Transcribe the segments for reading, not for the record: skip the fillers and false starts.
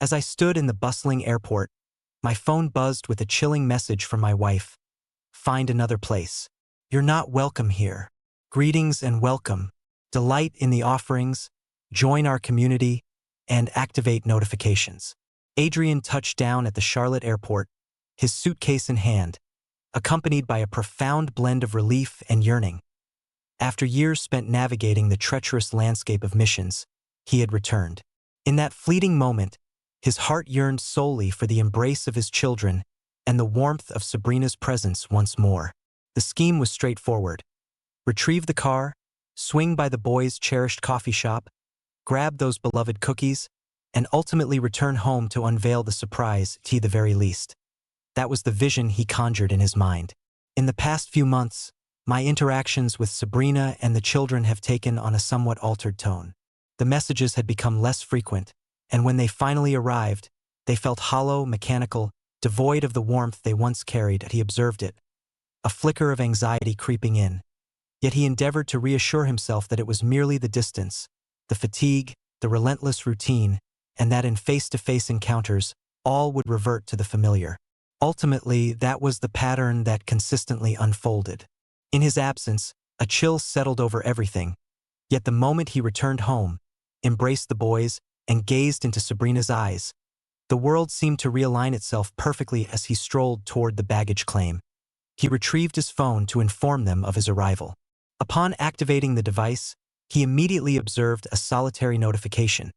As I stood in the bustling airport, my phone buzzed with a chilling message from my wife. Find another place. You're not welcome here. Greetings and welcome. Delight in the offerings, join our community, and activate notifications. Adrian touched down at the Charlotte airport, his suitcase in hand, accompanied by a profound blend of relief and yearning. After years spent navigating the treacherous landscape of missions, he had returned. In that fleeting moment, his heart yearned solely for the embrace of his children and the warmth of Sabrina's presence once more. The scheme was straightforward. Retrieve the car, swing by the boys' cherished coffee shop, grab those beloved cookies, and ultimately return home to unveil the surprise, to the very least. That was the vision he conjured in his mind. In the past few months, my interactions with Sabrina and the children have taken on a somewhat altered tone. The messages had become less frequent, and when they finally arrived, they felt hollow, mechanical, devoid of the warmth they once carried. He observed it, a flicker of anxiety creeping in. Yet he endeavored to reassure himself that it was merely the distance, the fatigue, the relentless routine, and that in face-to-face encounters, all would revert to the familiar. Ultimately, that was the pattern that consistently unfolded. In his absence, a chill settled over everything, yet the moment he returned home, embraced the boys, and gazed into Sabrina's eyes, the world seemed to realign itself perfectly as he strolled toward the baggage claim. He retrieved his phone to inform them of his arrival. Upon activating the device, he immediately observed a solitary notification,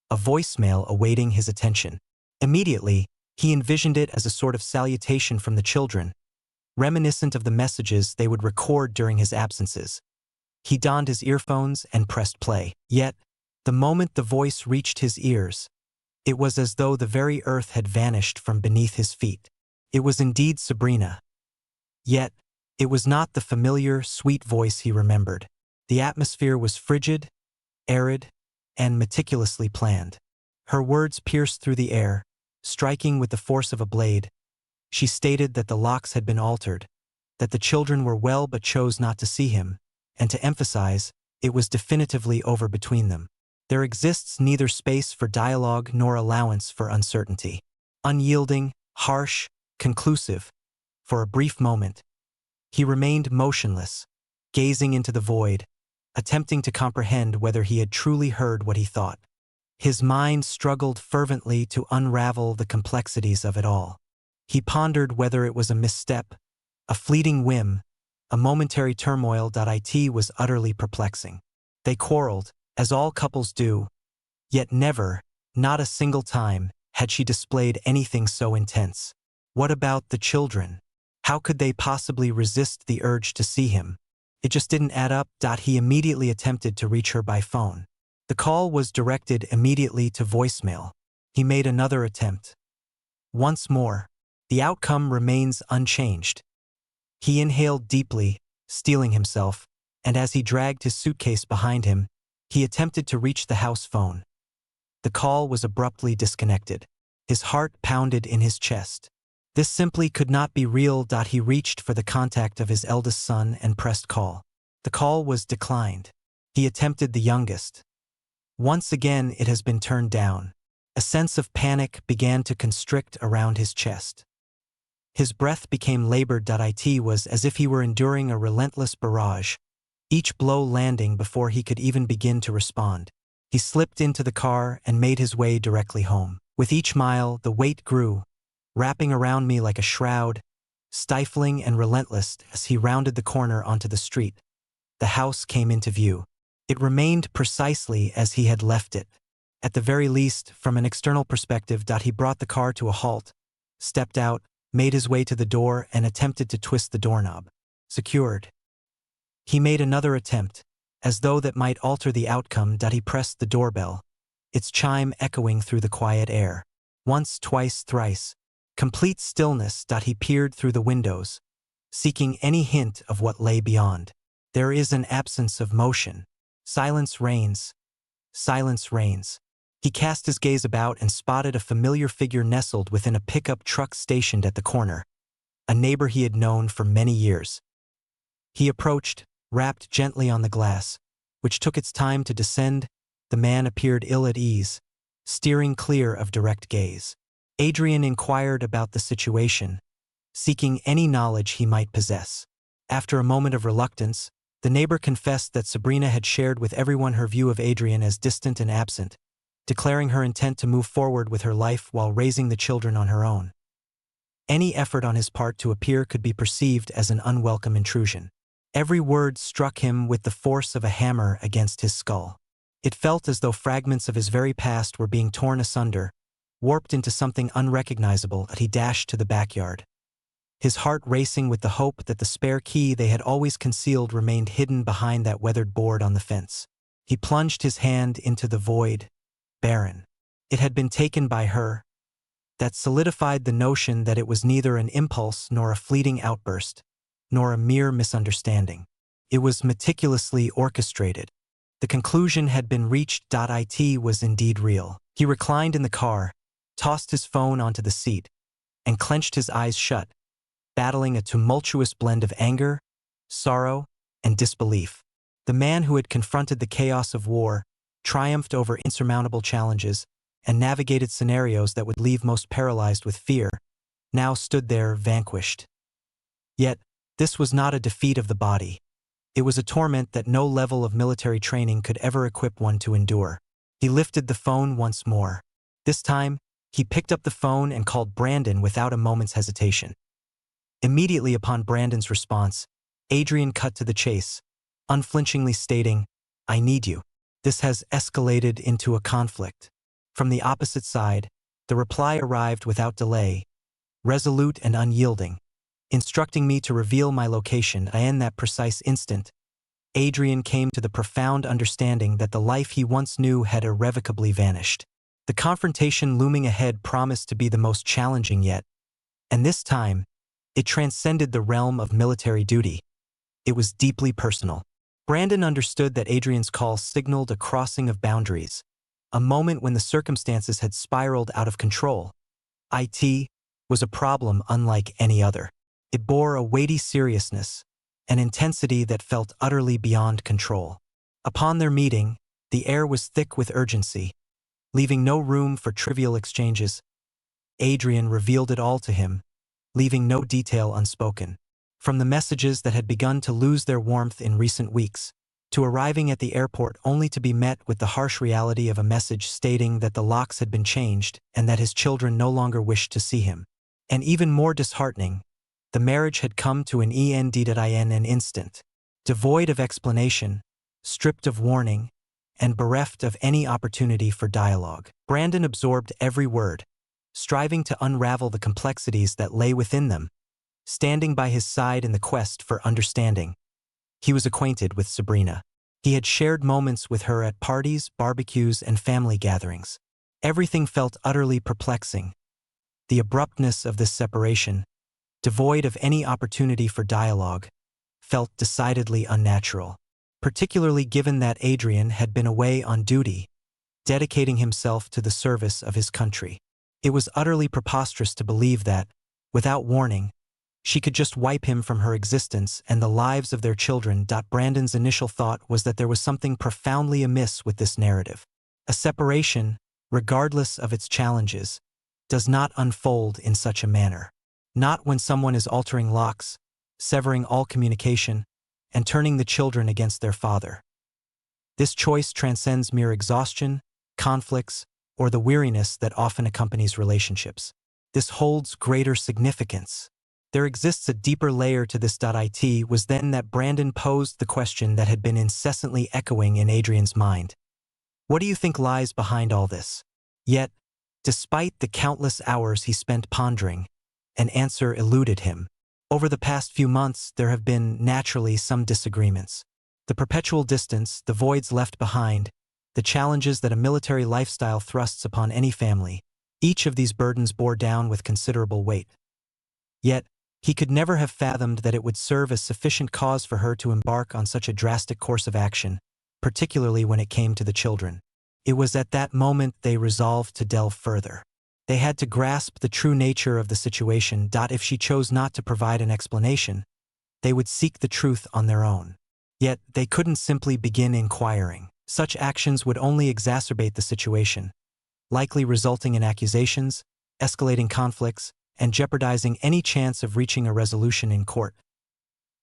a voicemail awaiting his attention. Immediately, he envisioned it as a sort of salutation from the children, reminiscent of the messages they would record during his absences. He donned his earphones and pressed play. Yet, the moment the voice reached his ears, it was as though the very earth had vanished from beneath his feet. It was indeed Sabrina. Yet, it was not the familiar, sweet voice he remembered. The atmosphere was frigid, arid, and meticulously planned. Her words pierced through the air, striking with the force of a blade. She stated that the locks had been altered, that the children were well but chose not to see him, and to emphasize, it was definitively over between them. There exists neither space for dialogue nor allowance for uncertainty. Unyielding, harsh, conclusive, for a brief moment, he remained motionless, gazing into the void, attempting to comprehend whether he had truly heard what he thought. His mind struggled fervently to unravel the complexities of it all. He pondered whether it was a misstep, a fleeting whim, a momentary turmoil. It was utterly perplexing. They quarreled, as all couples do, yet never, not a single time, had she displayed anything so intense. What about the children? How could they possibly resist the urge to see him? It just didn't add up. He immediately attempted to reach her by phone. The call was directed immediately to voicemail. He made another attempt. Once more, the outcome remains unchanged. He inhaled deeply, steeling himself, and as he dragged his suitcase behind him, he attempted to reach the house phone. The call was abruptly disconnected. His heart pounded in his chest. This simply could not be real. He reached for the contact of his eldest son and pressed call. The call was declined. He attempted the youngest. Once again it has been turned down. A sense of panic began to constrict around his chest. His breath became labored. It was as if he were enduring a relentless barrage, each blow landing before he could even begin to respond. He slipped into the car and made his way directly home. With each mile, the weight grew, wrapping around me like a shroud, stifling and relentless. As he rounded the corner onto the street, the house came into view. It remained precisely as he had left it. At the very least, from an external perspective. He brought the car to a halt, stepped out, made his way to the door and attempted to twist the doorknob. Secured. He made another attempt, as though that might alter the outcome. He pressed the doorbell, its chime echoing through the quiet air. Once, twice, thrice. Complete stillness. He peered through the windows, seeking any hint of what lay beyond. There is an absence of motion. Silence reigns. Silence reigns. He cast his gaze about and spotted a familiar figure nestled within a pickup truck stationed at the corner, a neighbor he had known for many years. He approached, rapped gently on the glass, which took its time to descend. The man appeared ill at ease, steering clear of direct gaze. Adrian inquired about the situation, seeking any knowledge he might possess. After a moment of reluctance, the neighbor confessed that Sabrina had shared with everyone her view of Adrian as distant and absent, declaring her intent to move forward with her life while raising the children on her own. Any effort on his part to appear could be perceived as an unwelcome intrusion. Every word struck him with the force of a hammer against his skull. It felt as though fragments of his very past were being torn asunder, warped into something unrecognizable as he dashed to the backyard. His heart racing with the hope that the spare key they had always concealed remained hidden behind that weathered board on the fence. He plunged his hand into the void, barren. It had been taken by her. That solidified the notion that it was neither an impulse nor a fleeting outburst, nor a mere misunderstanding. It was meticulously orchestrated. The conclusion had been reached. It was indeed real. He reclined in the car, tossed his phone onto the seat, and clenched his eyes shut, battling a tumultuous blend of anger, sorrow, and disbelief. The man who had confronted the chaos of war, triumphed over insurmountable challenges, and navigated scenarios that would leave most paralyzed with fear, now stood there vanquished. Yet, this was not a defeat of the body. It was a torment that no level of military training could ever equip one to endure. He lifted the phone once more. This time, he picked up the phone and called Brandon without a moment's hesitation. Immediately upon Brandon's response, Adrian cut to the chase, unflinchingly stating, "I need you. This has escalated into a conflict." From the opposite side, the reply arrived without delay, resolute and unyielding, instructing me to reveal my location. In that precise instant, Adrian came to the profound understanding that the life he once knew had irrevocably vanished. The confrontation looming ahead promised to be the most challenging yet, and this time, it transcended the realm of military duty. It was deeply personal. Brandon understood that Adrian's call signaled a crossing of boundaries, a moment when the circumstances had spiraled out of control. It was a problem unlike any other. It bore a weighty seriousness, an intensity that felt utterly beyond control. Upon their meeting, the air was thick with urgency, leaving no room for trivial exchanges. Adrian revealed it all to him, leaving no detail unspoken. From the messages that had begun to lose their warmth in recent weeks, to arriving at the airport only to be met with the harsh reality of a message stating that the locks had been changed and that his children no longer wished to see him. And even more disheartening, the marriage had come to an end in an instant. Devoid of explanation, stripped of warning, and bereft of any opportunity for dialogue. Brandon absorbed every word, striving to unravel the complexities that lay within them, standing by his side in the quest for understanding. He was acquainted with Sabrina. He had shared moments with her at parties, barbecues, and family gatherings. Everything felt utterly perplexing. The abruptness of this separation, devoid of any opportunity for dialogue, felt decidedly unnatural, particularly given that Adrian had been away on duty, dedicating himself to the service of his country. It was utterly preposterous to believe that, without warning, she could just wipe him from her existence and the lives of their children. Brandon's initial thought was that there was something profoundly amiss with this narrative. A separation, regardless of its challenges, does not unfold in such a manner. Not when someone is altering locks, severing all communication, and turning the children against their father. This choice transcends mere exhaustion, conflicts, or the weariness that often accompanies relationships. This holds greater significance. There exists a deeper layer to this. It was then that Brandon posed the question that had been incessantly echoing in Adrian's mind. What do you think lies behind all this? Yet, despite the countless hours he spent pondering, an answer eluded him. Over the past few months, there have been, naturally, some disagreements. The perpetual distance, the voids left behind, the challenges that a military lifestyle thrusts upon any family, each of these burdens bore down with considerable weight. Yet, he could never have fathomed that it would serve as sufficient cause for her to embark on such a drastic course of action, particularly when it came to the children. It was at that moment they resolved to delve further. They had to grasp the true nature of the situation. If she chose not to provide an explanation, they would seek the truth on their own. Yet, they couldn't simply begin inquiring. Such actions would only exacerbate the situation, likely resulting in accusations, escalating conflicts, and jeopardizing any chance of reaching a resolution in court.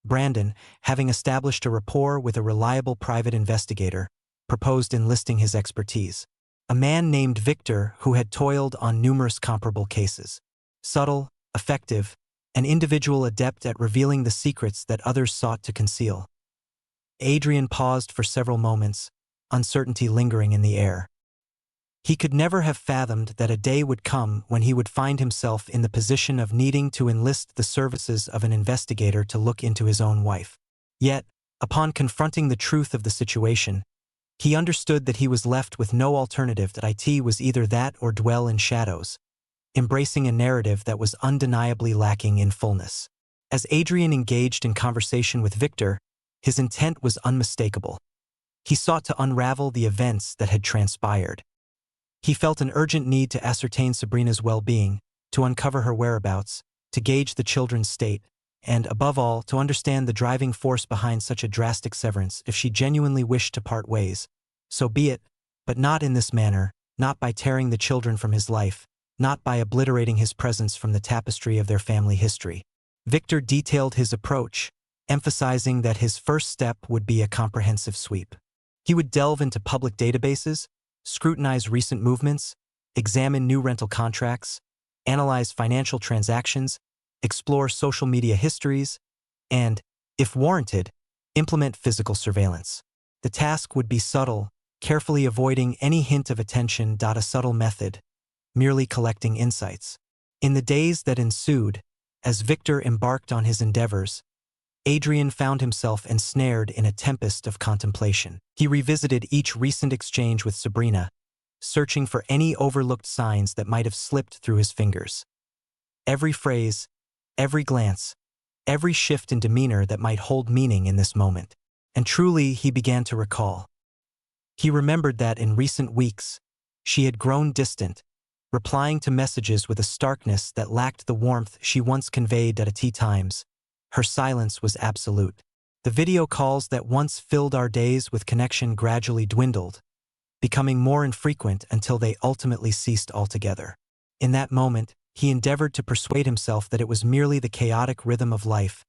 Brandon, having established a rapport with a reliable private investigator, proposed enlisting his expertise. A man named Victor who had toiled on numerous comparable cases. Subtle, effective, an individual adept at revealing the secrets that others sought to conceal. Adrian paused for several moments, uncertainty lingering in the air. He could never have fathomed that a day would come when he would find himself in the position of needing to enlist the services of an investigator to look into his own wife. Yet, upon confronting the truth of the situation, he understood that he was left with no alternative, that it was either that or dwell in shadows, embracing a narrative that was undeniably lacking in fullness. As Adrian engaged in conversation with Victor, his intent was unmistakable. He sought to unravel the events that had transpired. He felt an urgent need to ascertain Sabrina's well-being, to uncover her whereabouts, to gauge the children's state, and, above all, to understand the driving force behind such a drastic severance. If she genuinely wished to part ways, so be it, but not in this manner, not by tearing the children from his life, not by obliterating his presence from the tapestry of their family history. Victor detailed his approach, emphasizing that his first step would be a comprehensive sweep. He would delve into public databases, scrutinize recent movements, examine new rental contracts, analyze financial transactions, explore social media histories, and, if warranted, implement physical surveillance. The task would be subtle, carefully avoiding any hint of attention. A subtle method, merely collecting insights. In the days that ensued, as Victor embarked on his endeavors, Adrian found himself ensnared in a tempest of contemplation. He revisited each recent exchange with Sabrina, searching for any overlooked signs that might have slipped through his fingers. Every phrase, every glance, every shift in demeanor that might hold meaning in this moment. And truly, he began to recall. He remembered that in recent weeks, she had grown distant, replying to messages with a starkness that lacked the warmth she once conveyed at tea times. Her silence was absolute. The video calls that once filled our days with connection gradually dwindled, becoming more infrequent until they ultimately ceased altogether. In that moment, he endeavored to persuade himself that it was merely the chaotic rhythm of life,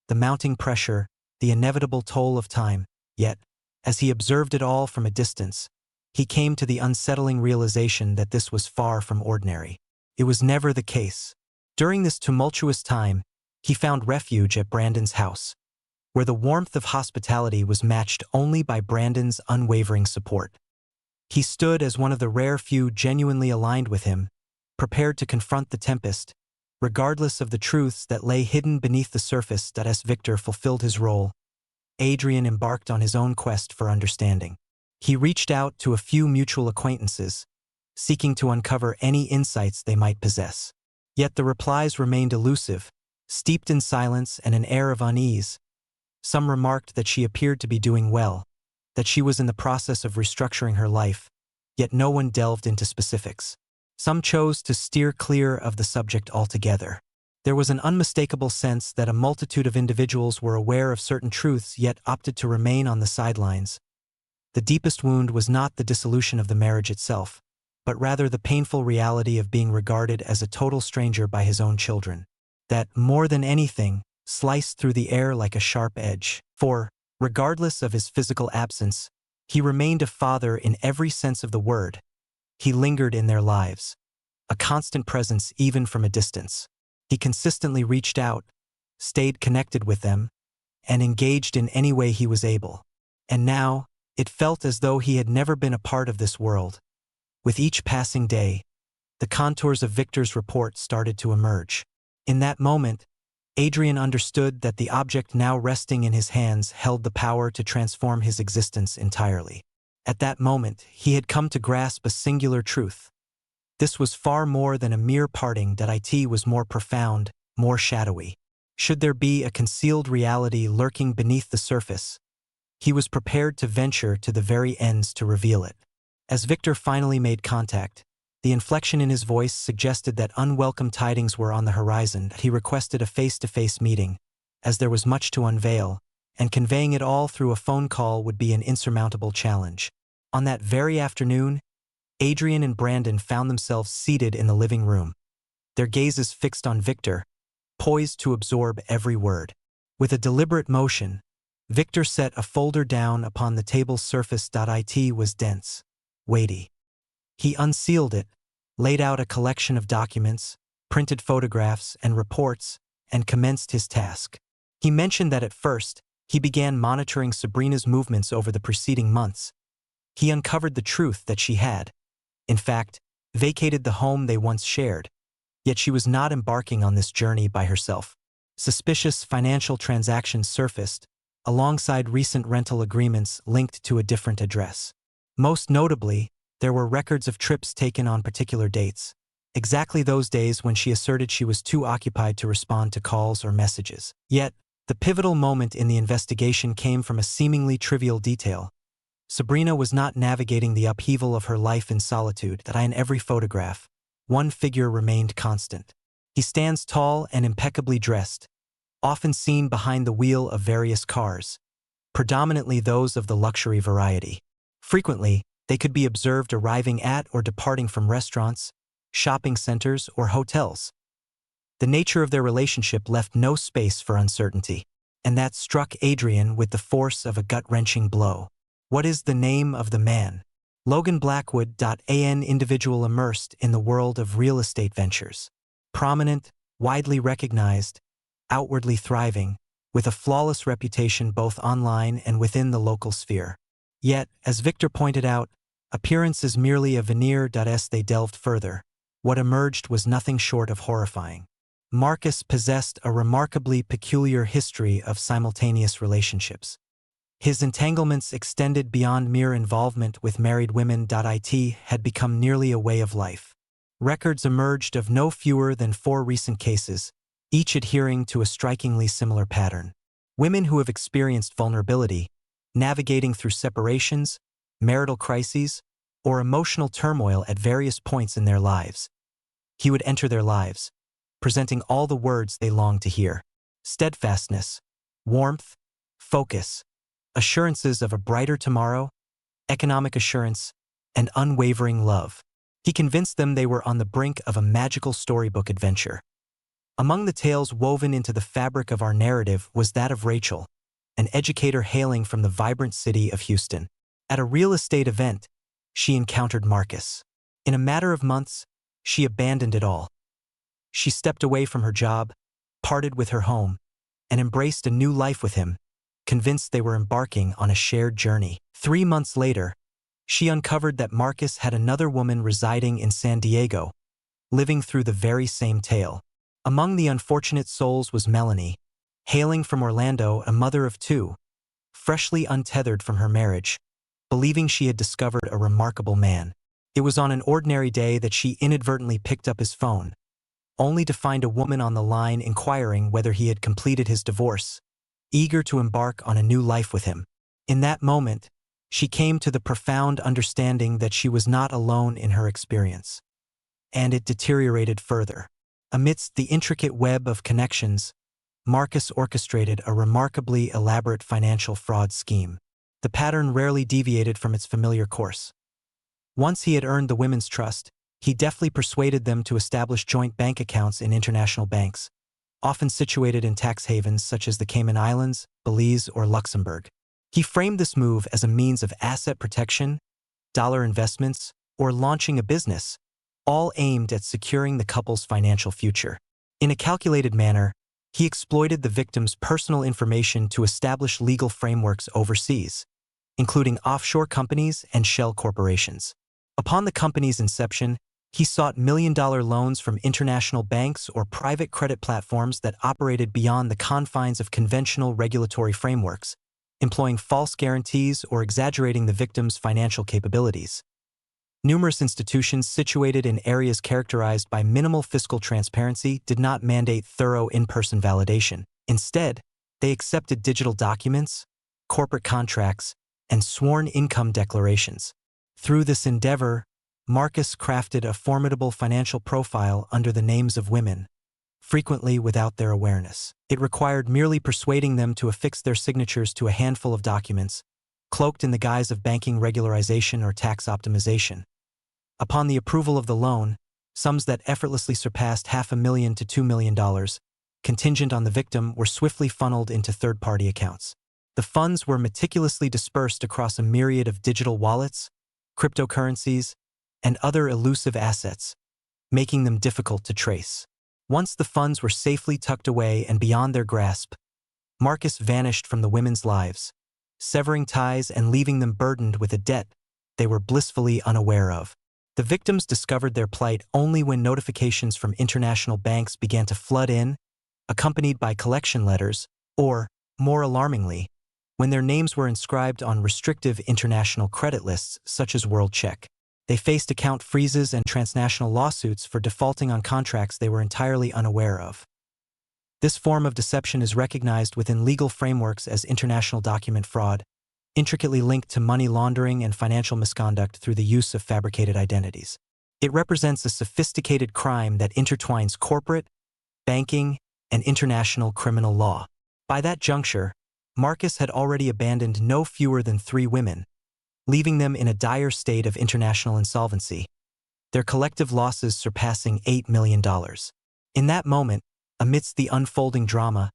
the mounting pressure, the inevitable toll of time. Yet, as he observed it all from a distance, he came to the unsettling realization that this was far from ordinary. It was never the case. During this tumultuous time, he found refuge at Brandon's house, where the warmth of hospitality was matched only by Brandon's unwavering support. He stood as one of the rare few genuinely aligned with him, prepared to confront the tempest, regardless of the truths that lay hidden beneath the surface. As Victor fulfilled his role, Adrian embarked on his own quest for understanding. He reached out to a few mutual acquaintances, seeking to uncover any insights they might possess. Yet the replies remained elusive, steeped in silence and an air of unease. Some remarked that she appeared to be doing well, that she was in the process of restructuring her life, yet no one delved into specifics. Some chose to steer clear of the subject altogether. There was an unmistakable sense that a multitude of individuals were aware of certain truths yet opted to remain on the sidelines. The deepest wound was not the dissolution of the marriage itself, but rather the painful reality of being regarded as a total stranger by his own children. That, more than anything, sliced through the air like a sharp edge. For, regardless of his physical absence, he remained a father in every sense of the word. He lingered in their lives, a constant presence even from a distance. He consistently reached out, stayed connected with them, and engaged in any way he was able. And now, it felt as though he had never been a part of this world. With each passing day, the contours of Victor's report started to emerge. In that moment, Adrian understood that the object now resting in his hands held the power to transform his existence entirely. At that moment, he had come to grasp a singular truth. This was far more than a mere parting. It was more profound, more shadowy. Should there be a concealed reality lurking beneath the surface, he was prepared to venture to the very ends to reveal it. As Victor finally made contact, the inflection in his voice suggested that unwelcome tidings were on the horizon. He requested a face-to-face meeting, as there was much to unveil, and conveying it all through a phone call would be an insurmountable challenge. On that very afternoon, Adrian and Brandon found themselves seated in the living room, their gazes fixed on Victor, poised to absorb every word. With a deliberate motion, Victor set a folder down upon the table's surface. It was dense, weighty. He unsealed it, laid out a collection of documents, printed photographs and reports, and commenced his task. He mentioned that at first, he began monitoring Sabrina's movements over the preceding months. He uncovered the truth that she had, in fact, vacated the home they once shared, yet she was not embarking on this journey by herself. Suspicious financial transactions surfaced, alongside recent rental agreements linked to a different address. Most notably, there were records of trips taken on particular dates, exactly those days when she asserted she was too occupied to respond to calls or messages. Yet, the pivotal moment in the investigation came from a seemingly trivial detail. Sabrina was not navigating the upheaval of her life in solitude. In every photograph, one figure remained constant. He stands tall and impeccably dressed, often seen behind the wheel of various cars, predominantly those of the luxury variety. Frequently, they could be observed arriving at or departing from restaurants, shopping centers, or hotels. The nature of their relationship left no space for uncertainty, and that struck Adrian with the force of a gut-wrenching blow. What is the name of the man? Logan Blackwood. An individual immersed in the world of real estate ventures. Prominent, widely recognized, outwardly thriving, with a flawless reputation both online and within the local sphere. Yet, as Victor pointed out, appearance is merely a veneer. As they delved further, what emerged was nothing short of horrifying. Marcus possessed a remarkably peculiar history of simultaneous relationships. His entanglements extended beyond mere involvement with married women. It had become nearly a way of life. Records emerged of no fewer than 4 recent cases, each adhering to a strikingly similar pattern. Women who have experienced vulnerability, navigating through separations, marital crises, or emotional turmoil at various points in their lives. He would enter their lives, presenting all the words they longed to hear: steadfastness, warmth, focus, assurances of a brighter tomorrow, economic assurance, and unwavering love. He convinced them they were on the brink of a magical storybook adventure. Among the tales woven into the fabric of our narrative was that of Rachel, an educator hailing from the vibrant city of Houston. At a real estate event, she encountered Marcus. In a matter of months, she abandoned it all. She stepped away from her job, parted with her home, and embraced a new life with him, convinced they were embarking on a shared journey. 3 months later, she uncovered that Marcus had another woman residing in San Diego, living through the very same tale. Among the unfortunate souls was Melanie, hailing from Orlando, a mother of 2, freshly untethered from her marriage, believing she had discovered a remarkable man. It was on an ordinary day that she inadvertently picked up his phone, only to find a woman on the line inquiring whether he had completed his divorce, eager to embark on a new life with him. In that moment, she came to the profound understanding that she was not alone in her experience. And it deteriorated further. Amidst the intricate web of connections, Marcus orchestrated a remarkably elaborate financial fraud scheme. The pattern rarely deviated from its familiar course. Once he had earned the women's trust, he deftly persuaded them to establish joint bank accounts in international banks, often situated in tax havens such as the Cayman Islands, Belize, or Luxembourg. He framed this move as a means of asset protection, dollar investments, or launching a business, all aimed at securing the couple's financial future. In a calculated manner, he exploited the victim's personal information to establish legal frameworks overseas, including offshore companies and shell corporations. Upon the company's inception, he sought million-dollar loans from international banks or private credit platforms that operated beyond the confines of conventional regulatory frameworks, employing false guarantees or exaggerating the victim's financial capabilities. Numerous institutions situated in areas characterized by minimal fiscal transparency did not mandate thorough in-person validation. Instead, they accepted digital documents, corporate contracts, and sworn income declarations. Through this endeavor, Marcus crafted a formidable financial profile under the names of women, frequently without their awareness. It required merely persuading them to affix their signatures to a handful of documents, cloaked in the guise of banking regularization or tax optimization. Upon the approval of the loan, sums that effortlessly surpassed $500,000 to $2 million, contingent on the victim, were swiftly funneled into third-party accounts. The funds were meticulously dispersed across a myriad of digital wallets, cryptocurrencies, and other elusive assets, making them difficult to trace. Once the funds were safely tucked away and beyond their grasp, Marcus vanished from the women's lives, severing ties and leaving them burdened with a debt they were blissfully unaware of. The victims discovered their plight only when notifications from international banks began to flood in, accompanied by collection letters, or, more alarmingly, when their names were inscribed on restrictive international credit lists such as WorldCheck. They faced account freezes and transnational lawsuits for defaulting on contracts they were entirely unaware of. This form of deception is recognized within legal frameworks as international document fraud, intricately linked to money laundering and financial misconduct through the use of fabricated identities. It represents a sophisticated crime that intertwines corporate, banking, and international criminal law. By that juncture, Marcus had already abandoned no fewer than 3 women, leaving them in a dire state of international insolvency, their collective losses surpassing $8 million. In that moment, amidst the unfolding drama,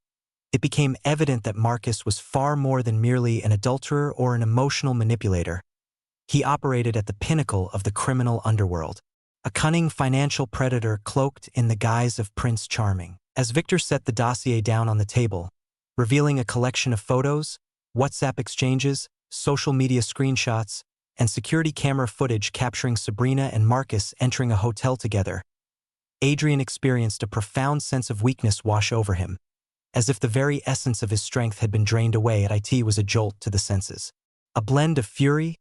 it became evident that Marcus was far more than merely an adulterer or an emotional manipulator. He operated at the pinnacle of the criminal underworld, a cunning financial predator cloaked in the guise of Prince Charming. As Victor set the dossier down on the table, revealing a collection of photos, WhatsApp exchanges, social media screenshots, and security camera footage capturing Sabrina and Marcus entering a hotel together, Adrian experienced a profound sense of weakness wash over him, as if the very essence of his strength had been drained away. It was a jolt to the senses. A blend of fury,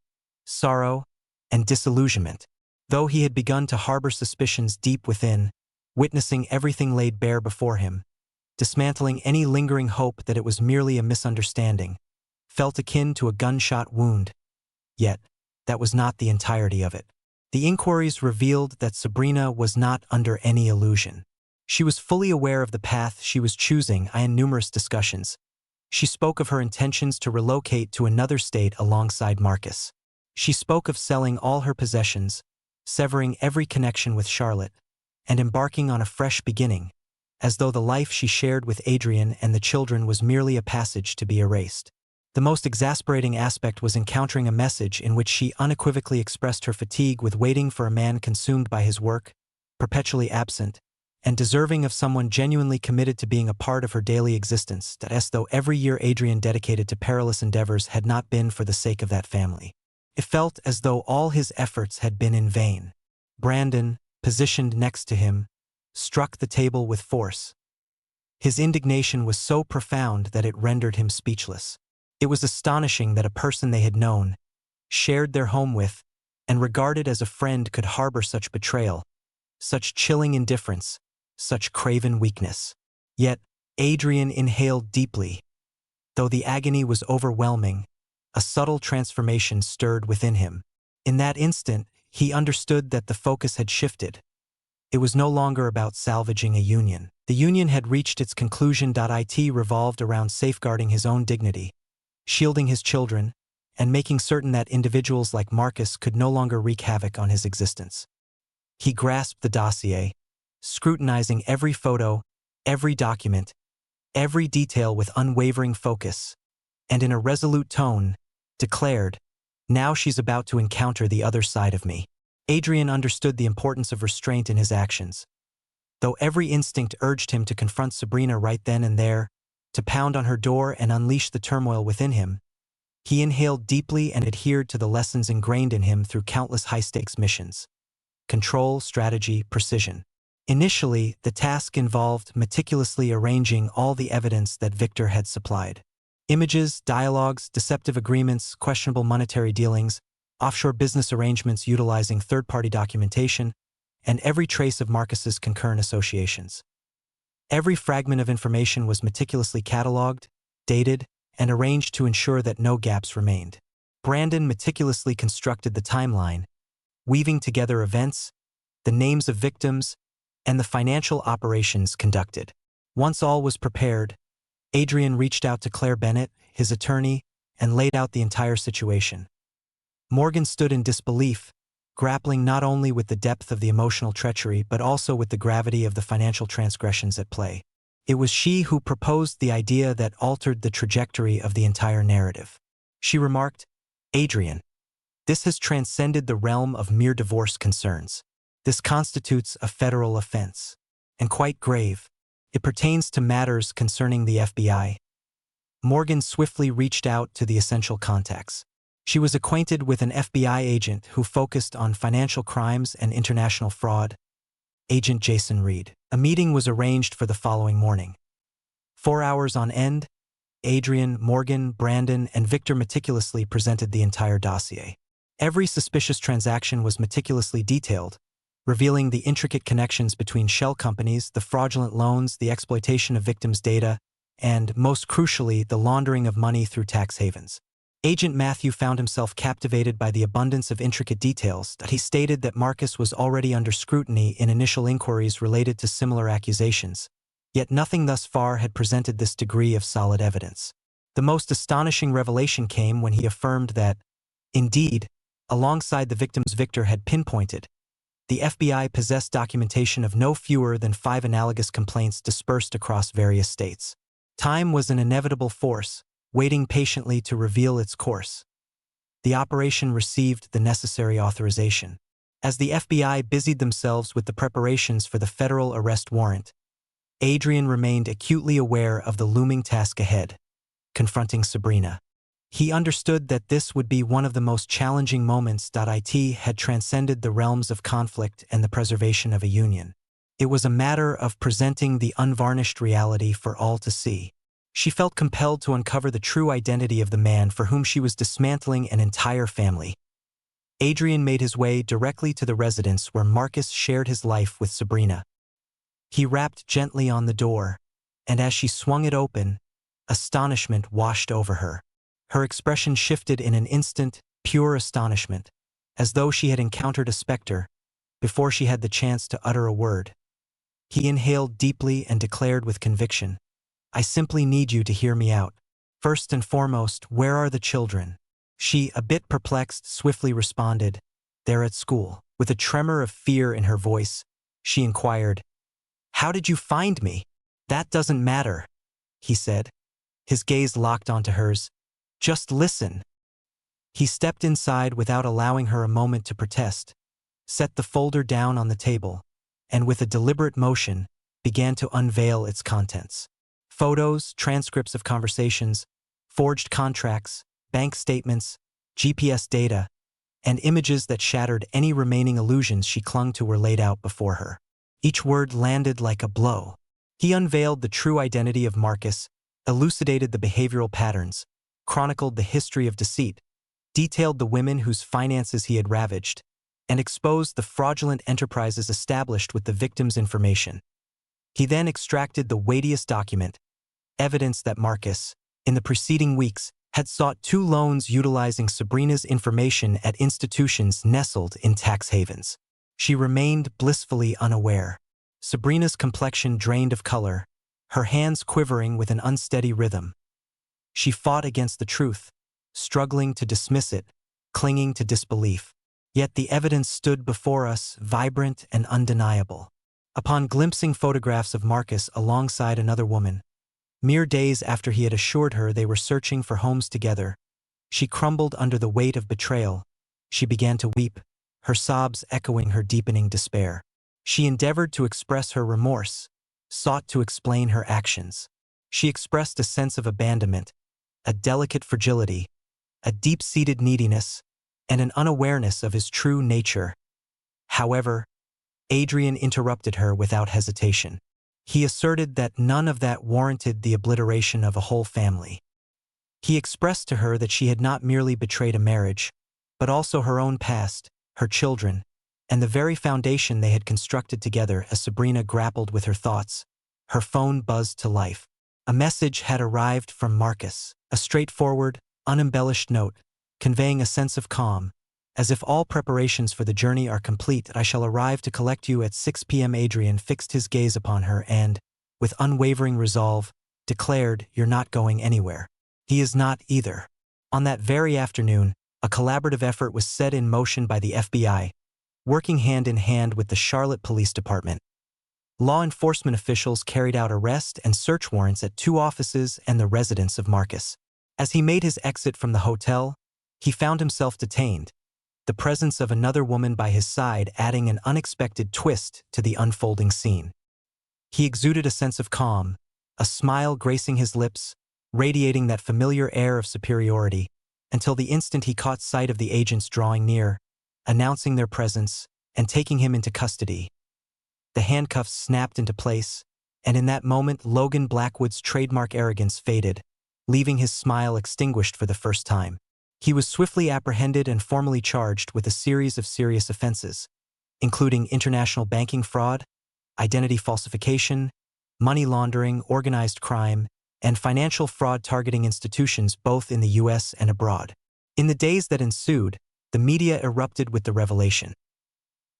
sorrow, and disillusionment. Though he had begun to harbor suspicions deep within, witnessing everything laid bare before him, dismantling any lingering hope that it was merely a misunderstanding, felt akin to a gunshot wound. Yet, that was not the entirety of it. The inquiries revealed that Sabrina was not under any illusion. She was fully aware of the path she was choosing. In numerous discussions, she spoke of her intentions to relocate to another state alongside Marcus. She spoke of selling all her possessions, severing every connection with Charlotte, and embarking on a fresh beginning, as though the life she shared with Adrian and the children was merely a passage to be erased. The most exasperating aspect was encountering a message in which she unequivocally expressed her fatigue with waiting for a man consumed by his work, perpetually absent, and deserving of someone genuinely committed to being a part of her daily existence, as though every year Adrian dedicated to perilous endeavors had not been for the sake of that family. It felt as though all his efforts had been in vain. Brandon, positioned next to him, struck the table with force. His indignation was so profound that it rendered him speechless. It was astonishing that a person they had known, shared their home with, and regarded as a friend could harbor such betrayal, such chilling indifference, such craven weakness. Yet, Adrian inhaled deeply. Though the agony was overwhelming, a subtle transformation stirred within him. In that instant, he understood that the focus had shifted. It was no longer about salvaging a union. The union had reached its conclusion. It revolved around safeguarding his own dignity, shielding his children, and making certain that individuals like Marcus could no longer wreak havoc on his existence. He grasped the dossier, scrutinizing every photo, every document, every detail with unwavering focus, and in a resolute tone, declared, "Now she's about to encounter the other side of me." Adrian understood the importance of restraint in his actions. Though every instinct urged him to confront Sabrina right then and there, to pound on her door and unleash the turmoil within him, he inhaled deeply and adhered to the lessons ingrained in him through countless high-stakes missions. Control, strategy, precision. Initially, the task involved meticulously arranging all the evidence that Victor had supplied. Images, dialogues, deceptive agreements, questionable monetary dealings, offshore business arrangements utilizing third-party documentation, and every trace of Marcus's concurrent associations. Every fragment of information was meticulously cataloged, dated, and arranged to ensure that no gaps remained. Brandon meticulously constructed the timeline, weaving together events, the names of victims, and the financial operations conducted. Once all was prepared, Adrian reached out to Claire Bennett, his attorney, and laid out the entire situation. Morgan stood in disbelief, grappling not only with the depth of the emotional treachery but also with the gravity of the financial transgressions at play. It was she who proposed the idea that altered the trajectory of the entire narrative. She remarked, "Adrian, this has transcended the realm of mere divorce concerns. This constitutes a federal offense, and quite grave. It pertains to matters concerning the FBI." Morgan swiftly reached out to the essential contacts. She was acquainted with an FBI agent who focused on financial crimes and international fraud, Agent Jason Reed. A meeting was arranged for the following morning. 4 hours on end, Adrian, Morgan, Brandon, and Victor meticulously presented the entire dossier. Every suspicious transaction was meticulously detailed, revealing the intricate connections between shell companies, the fraudulent loans, the exploitation of victims' data, and, most crucially, the laundering of money through tax havens. Agent Matthew found himself captivated by the abundance of intricate details that he stated that Marcus was already under scrutiny in initial inquiries related to similar accusations, yet nothing thus far had presented this degree of solid evidence. The most astonishing revelation came when he affirmed that, indeed, alongside the victims Victor had pinpointed, the FBI possessed documentation of no fewer than 5 analogous complaints dispersed across various states. Time was an inevitable force, waiting patiently to reveal its course. The operation received the necessary authorization. As the FBI busied themselves with the preparations for the federal arrest warrant, Adrian remained acutely aware of the looming task ahead, confronting Sabrina. He understood that this would be one of the most challenging moments. It had transcended the realms of conflict and the preservation of a union. It was a matter of presenting the unvarnished reality for all to see. She felt compelled to uncover the true identity of the man for whom she was dismantling an entire family. Adrian made his way directly to the residence where Marcus shared his life with Sabrina. He rapped gently on the door, and as she swung it open, astonishment washed over her. Her expression shifted in an instant, pure astonishment, as though she had encountered a specter, before she had the chance to utter a word. He inhaled deeply and declared with conviction, "I simply need you to hear me out. First and foremost, where are the children?" She, a bit perplexed, swiftly responded, "They're at school." With a tremor of fear in her voice, she inquired, "How did you find me?" "That doesn't matter," he said. His gaze locked onto hers. "Just listen." He stepped inside without allowing her a moment to protest, set the folder down on the table, and with a deliberate motion, began to unveil its contents. Photos, transcripts of conversations, forged contracts, bank statements, GPS data, and images that shattered any remaining illusions she clung to were laid out before her. Each word landed like a blow. He unveiled the true identity of Marcus, elucidated the behavioral patterns, chronicled the history of deceit, detailed the women whose finances he had ravaged, and exposed the fraudulent enterprises established with the victim's information. He then extracted the weightiest document, evidence that Marcus, in the preceding weeks, had sought 2 loans utilizing Sabrina's information at institutions nestled in tax havens. She remained blissfully unaware. Sabrina's complexion drained of color, her hands quivering with an unsteady rhythm. She fought against the truth, struggling to dismiss it, clinging to disbelief. Yet the evidence stood before us, vibrant and undeniable. Upon glimpsing photographs of Marcus alongside another woman, mere days after he had assured her they were searching for homes together, she crumbled under the weight of betrayal. She began to weep, her sobs echoing her deepening despair. She endeavored to express her remorse, sought to explain her actions. She expressed a sense of abandonment, a delicate fragility, a deep-seated neediness, and an unawareness of his true nature. However, Adrian interrupted her without hesitation. He asserted that none of that warranted the obliteration of a whole family. He expressed to her that she had not merely betrayed a marriage, but also her own past, her children, and the very foundation they had constructed together. As Sabrina grappled with her thoughts, her phone buzzed to life. A message had arrived from Marcus, a straightforward, unembellished note, conveying a sense of calm. "As if all preparations for the journey are complete, I shall arrive to collect you at 6 p.m. Adrian fixed his gaze upon her and, with unwavering resolve, declared, "You're not going anywhere." He is not either. On that very afternoon, a collaborative effort was set in motion by the FBI, working hand in hand with the Charlotte Police Department. Law enforcement officials carried out arrest and search warrants at 2 offices and the residence of Marcus. As he made his exit from the hotel, he found himself detained, the presence of another woman by his side adding an unexpected twist to the unfolding scene. He exuded a sense of calm, a smile gracing his lips, radiating that familiar air of superiority, until the instant he caught sight of the agents drawing near, announcing their presence, and taking him into custody. The handcuffs snapped into place, and in that moment Logan Blackwood's trademark arrogance faded, leaving his smile extinguished for the first time. He was swiftly apprehended and formally charged with a series of serious offenses, including international banking fraud, identity falsification, money laundering, organized crime, and financial fraud targeting institutions both in the U.S. and abroad. In the days that ensued, the media erupted with the revelation.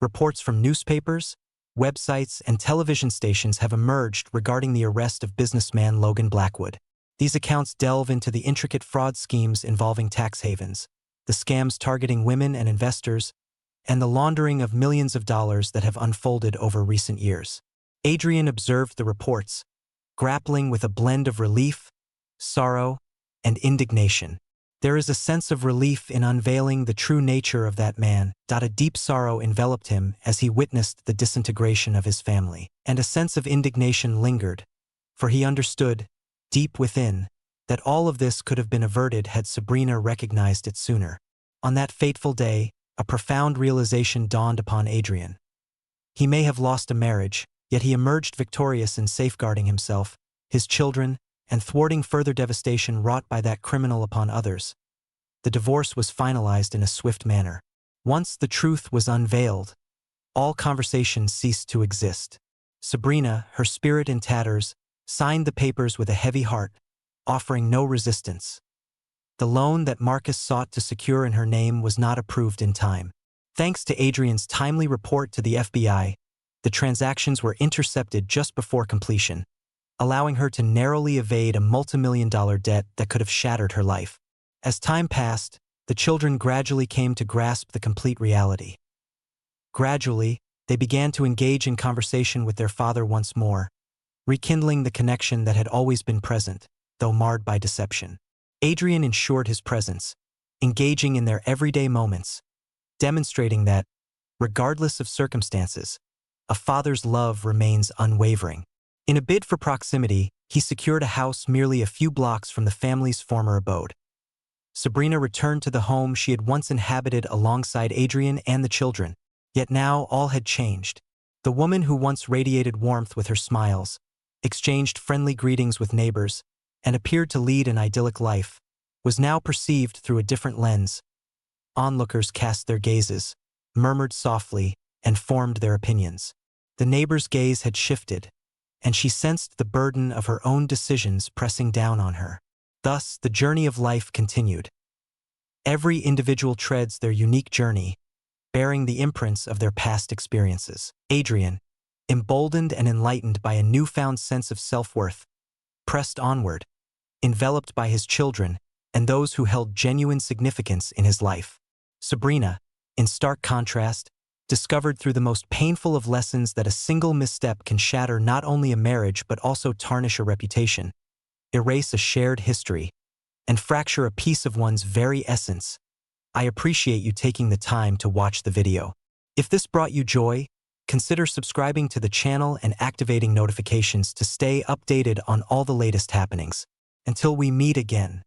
Reports from newspapers, websites, and television stations have emerged regarding the arrest of businessman Logan Blackwood. These accounts delve into the intricate fraud schemes involving tax havens, the scams targeting women and investors, and the laundering of millions of dollars that have unfolded over recent years. Adrian observed the reports, grappling with a blend of relief, sorrow, and indignation. There is a sense of relief in unveiling the true nature of that man. A deep sorrow enveloped him as he witnessed the disintegration of his family, and a sense of indignation lingered, for he understood, deep within, that all of this could have been averted had Sabrina recognized it sooner. On that fateful day, a profound realization dawned upon Adrian. He may have lost a marriage, yet he emerged victorious in safeguarding himself, his children, and thwarting further devastation wrought by that criminal upon others. The divorce was finalized in a swift manner. Once the truth was unveiled, all conversation ceased to exist. Sabrina, her spirit in tatters, signed the papers with a heavy heart, offering no resistance. The loan that Marcus sought to secure in her name was not approved in time. Thanks to Adrian's timely report to the FBI, the transactions were intercepted just before completion, allowing her to narrowly evade a multimillion-dollar debt that could have shattered her life. As time passed, the children gradually came to grasp the complete reality. Gradually, they began to engage in conversation with their father once more, rekindling the connection that had always been present, though marred by deception. Adrian ensured his presence, engaging in their everyday moments, demonstrating that, regardless of circumstances, a father's love remains unwavering. In a bid for proximity, he secured a house merely a few blocks from the family's former abode. Sabrina returned to the home she had once inhabited alongside Adrian and the children, yet now all had changed. The woman who once radiated warmth with her smiles, exchanged friendly greetings with neighbors, and appeared to lead an idyllic life, was now perceived through a different lens. Onlookers cast their gazes, murmured softly, and formed their opinions. The neighbor's gaze had shifted, and she sensed the burden of her own decisions pressing down on her. Thus, the journey of life continued. Every individual treads their unique journey, bearing the imprints of their past experiences. Adrian, emboldened and enlightened by a newfound sense of self-worth, pressed onward, enveloped by his children and those who held genuine significance in his life. Sabrina, in stark contrast, discovered through the most painful of lessons that a single misstep can shatter not only a marriage but also tarnish a reputation, erase a shared history, and fracture a piece of one's very essence. I appreciate you taking the time to watch the video. If this brought you joy, consider subscribing to the channel and activating notifications to stay updated on all the latest happenings. Until we meet again.